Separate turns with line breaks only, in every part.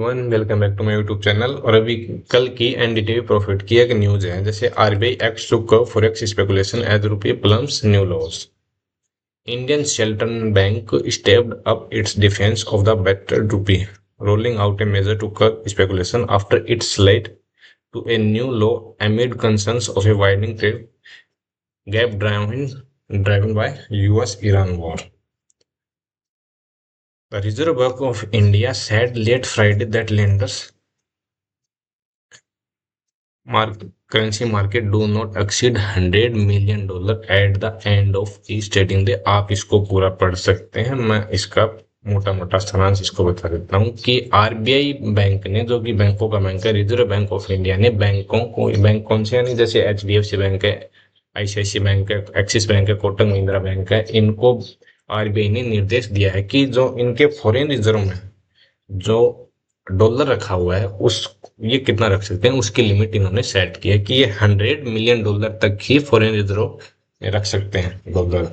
Everyone, welcome back to my YouTube channel. और अभी कल की एनडीटीवी प्रॉफिट की एक न्यूज है, जैसे RBI acts to curb forex speculation as rupee plumbs new loss. Indian central bank stepped up its defense of the battered rupee, rolling out a measure to curb speculation after its slide to a new law amid concerns of a widening trade gap driven by US-Iran war. The Reserve Bank of India said late Friday that lenders currency market do not exceed $100 million at the end of each trading day। आप इसको पूरा पढ़ सकते हैं, मैं इसका मोटा मोटा सारांश इसको बता देता हूँ कि आरबीआई बैंक ने, जो कि बैंकों का बैंक है, रिजर्व बैंक ऑफ इंडिया ने बैंक कौन से, यानी जैसे एचडीएफसी बैंक है, आईसीआईसीआई बैंक है, एक्सिस बैंक है, कोटक महिंद्रा बैंक है, इनको आरबीआई ने निर्देश दिया है कि जो इनके फॉरेन रिजर्व में जो डॉलर रखा हुआ है उस ये कितना रख सकते हैं, उसकी लिमिट इन्होंने सेट की है कि ये $100 million तक ही फॉरेन रिजर्व रख सकते हैं डॉलर।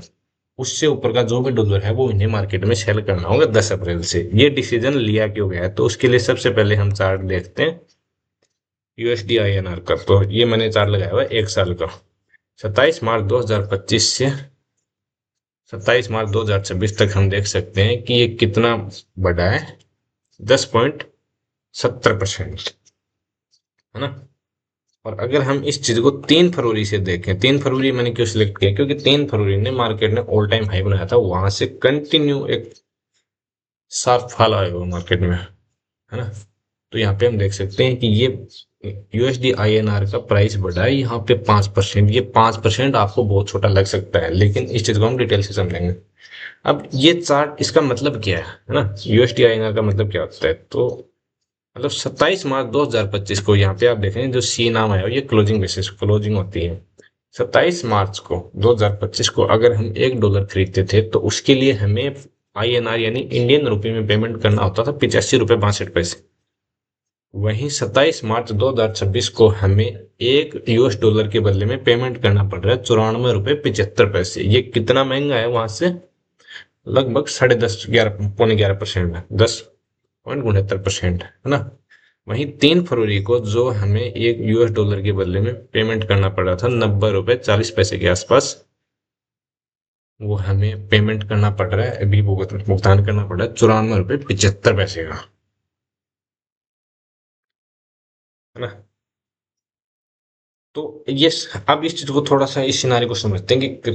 उससे ऊपर का जो भी डॉलर है वो इन्हें मार्केट में सेल करना होगा 10 अप्रैल से। ये डिसीजन लिया क्यों गया है, तो उसके लिए सबसे पहले हम चार्ट देखते हैं यूएसडी आईएनआर का। तो ये मैंने चार्ट लगाया हुआ है 1 साल का, 27 मार्च 2025 से 27 मार्च 2026 तक हम देख सकते हैं कि ये कितना बढ़ा है, 10.70%, है ना। और अगर हम इस चीज को 3 फरवरी से देखें, 3 फरवरी मैंने क्यों सिलेक्ट किया, क्योंकि 3 फरवरी ने मार्केट ने ऑल टाइम हाई बनाया था, वहां से कंटिन्यू एक शार्प फॉल आया हुआ मार्केट में, है ना। तो यहाँ पे हम देख सकते हैं कि ये यूएसडी आईएनआर का प्राइस बढ़ा है यहाँ पे 5%। ये 5% आपको बहुत छोटा लग सकता है, लेकिन इस चीज को हम डिटेल से समझेंगे। अब ये चार्ट, इसका मतलब क्या है ना, यूएसडी आईएनआर का मतलब क्या होता है, तो मतलब 27 मार्च 2025 को यहाँ पे आप देखें जो सी नाम आया, ये क्लोजिंग बेसिस क्लोजिंग होती है। 27 मार्च को 2025 को अगर हम $1 खरीदते थे तो उसके लिए हमें आईएनआर यानी इंडियन रुपए में पेमेंट करना होता था $85.62। वहीं 27 मार्च 2026 को हमें $1 के बदले में पेमेंट करना पड़ रहा है $94.75। ये कितना महंगा है, वहां से लगभग 10.5 11 पौने 11% है, 10.69%, है ना। वहीं 3 फरवरी को जो हमें $1 के बदले में पेमेंट करना पड़ा था $90.40 के आसपास, वो हमें पेमेंट करना पड़ रहा है, अभी भुगतान करना पड़ रहा है $94.75 का, है ना। तो ये अब इस चीज को थोड़ा सा, इस सिनारी को समझते हैं कि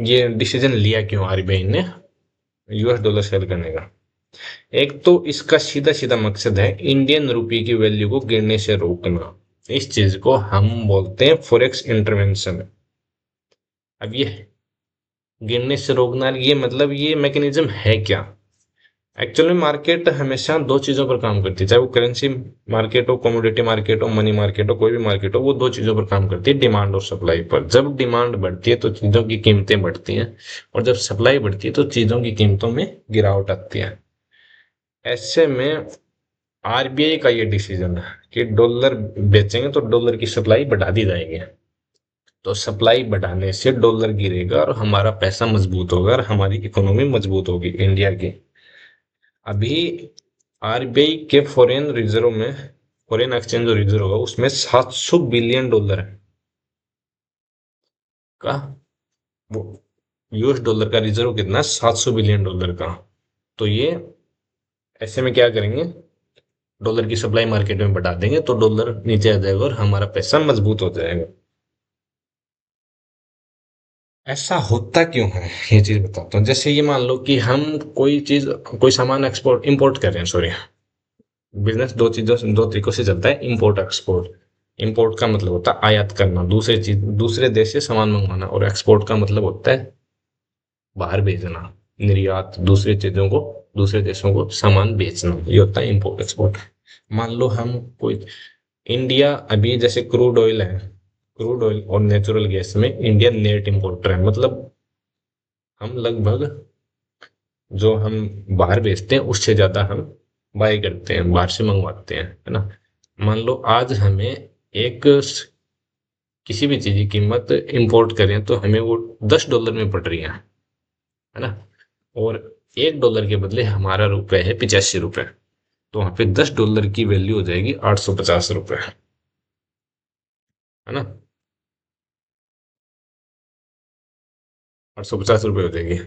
ये डिसीजन लिया क्यों आरबीआई ने $US सेल करने का। एक तो इसका सीधा सीधा मकसद है इंडियन रुपये की वैल्यू को गिरने से रोकना। इस चीज को हम बोलते हैं फॉरेक्स इंटरवेंशन। अब ये गिरने से रोकना, ये मतलब ये मैकेनिज्म है क्या। एक्चुअली मार्केट हमेशा दो चीजों पर काम करती है, चाहे वो करेंसी मार्केट हो, कमोडिटी मार्केट हो, मनी मार्केट हो, कोई भी मार्केट हो, वो दो चीजों पर काम करती है, डिमांड और सप्लाई पर। जब डिमांड बढ़ती है तो चीजों की कीमतें बढ़ती हैं, और जब सप्लाई बढ़ती है तो चीजों की कीमतों में गिरावट आती है। ऐसे में आरबीआई का ये डिसीजन है कि डॉलर बेचेंगे तो डॉलर की सप्लाई बढ़ा दी जाएगी। तो सप्लाई बढ़ाने से डॉलर गिरेगा और हमारा पैसा मजबूत होगा और हमारी इकोनॉमी मजबूत होगी इंडिया की। अभी आरबीआई के फॉरेन रिजर्व में, फॉरेन एक्सचेंज जो रिजर्व होगा उसमें $700 बिलियन का, वो $US का रिजर्व कितना, $700 बिलियन का। तो ये ऐसे में क्या करेंगे, डॉलर की सप्लाई मार्केट में बढ़ा देंगे तो डॉलर नीचे आ जाएगा और हमारा पैसा मजबूत हो जाएगा। ऐसा होता क्यों है, ये चीज बताता हूँ। जैसे ये मान लो कि हम कोई सामान एक्सपोर्ट इंपोर्ट कर रहे हैं, सॉरी, बिजनेस दो तरीकों से चलता है, इंपोर्ट एक्सपोर्ट। इंपोर्ट का मतलब होता है आयात करना, दूसरे देश से सामान मंगवाना, और एक्सपोर्ट का मतलब होता है बाहर भेजना, निर्यात, दूसरी चीजों को, दूसरे देशों को सामान बेचना, ये होता है इंपोर्ट एक्सपोर्ट। मान लो हम कोई, इंडिया अभी जैसे क्रूड ऑयल है, क्रूड ऑयल और नेचुरल गैस में इंडिया नेट इंपोर्टर है, मतलब हम लगभग जो हम बाहर बेचते हैं उससे ज्यादा हम बाय करते हैं, बाहर से मंगवाते हैं, है ना। मान लो आज हमें एक किसी भी चीज की कीमत इंपोर्ट करें तो हमें वो $10 में पड़ रही है ना। और $1 के बदले हमारा रुपए है $85। तो वहां पे $10 की वैल्यू हो जाएगी ₹850, है ना। ₹850 हो जाएगी।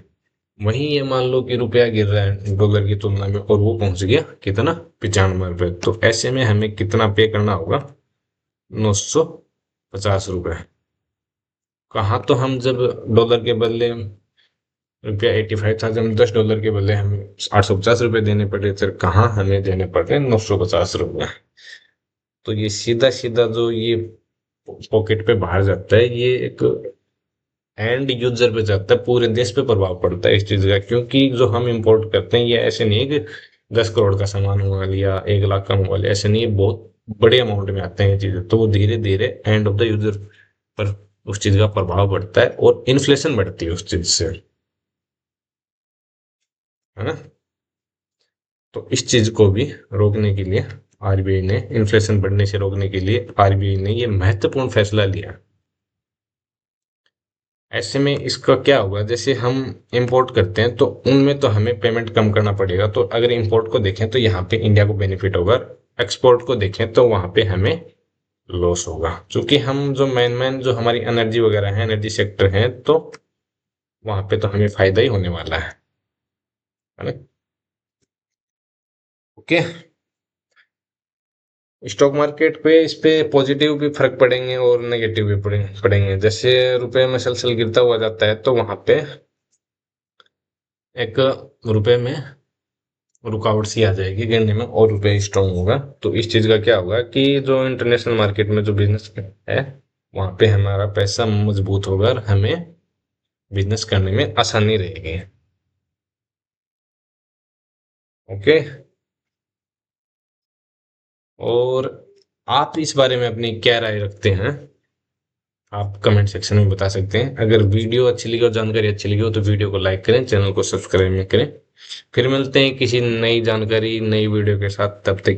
वहीं ये मान लो कि रुपया गिर रहा है डॉलर की तुलना में और वो पहुंच गया कितना, ₹95। तो ऐसे में हमें कितना पे करना होगा, ₹950। कहाँ तो हम जब डॉलर के बदले रुपया 85 था, जब $10 के बदले हम ₹850 देने पड़े थे, कहाँ हमें देने पड़ रहे हैं ₹950। तो ये सीधा सीधा जो ये पॉकेट पे बाहर जाता है, ये एक एंड यूजर पे जाता है, पूरे देश पे प्रभाव पड़ता है इस चीज का। क्योंकि जो हम इंपोर्ट करते हैं ये ऐसे नहीं है कि 10 करोड़ का सामान हुआ लिया, 1 लाख का हुआ लिया, ऐसे नहीं है, बहुत बड़े अमाउंट में आते हैं ये चीजें। तो वो धीरे धीरे एंड ऑफ द यूजर पर उस चीज का प्रभाव पड़ता है और इन्फ्लेशन बढ़ती है उस चीज से, है ना। तो इस चीज को भी रोकने के लिए आरबीआई ने, इन्फ्लेशन बढ़ने से रोकने के लिए आरबीआई ने ये महत्वपूर्ण फैसला लिया। ऐसे में इसका क्या होगा, जैसे हम इंपोर्ट करते हैं तो उनमें तो हमें पेमेंट कम करना पड़ेगा। तो अगर इंपोर्ट को देखें तो यहाँ पे इंडिया को बेनिफिट होगा, एक्सपोर्ट को देखें तो वहां पे हमें लॉस होगा। क्योंकि हम जो मेन मेन जो हमारी एनर्जी वगैरह है, एनर्जी सेक्टर है, तो वहां पे तो हमें फायदा ही होने वाला है ना। ओके। स्टॉक मार्केट पे इस पे पॉजिटिव भी फर्क पड़ेंगे और नेगेटिव भी पड़ेंगे। जैसे रुपए में सलसल गिरता हुआ जाता है तो वहां पे एक रुपए में रुकावट सी आ जाएगी गिरने में और रुपए स्ट्रांग होगा। तो इस चीज का क्या होगा कि जो इंटरनेशनल मार्केट में जो बिजनेस है वहां पे हमारा पैसा मजबूत होगा और हमें बिजनेस करने में आसानी रहेगी। ओके। और आप इस बारे में अपनी क्या राय रखते हैं, आप कमेंट सेक्शन में बता सकते हैं। अगर वीडियो अच्छी लगी और जानकारी अच्छी लगी हो तो वीडियो को लाइक करें, चैनल को सब्सक्राइब करें। फिर मिलते हैं किसी नई जानकारी नई वीडियो के साथ, तब तक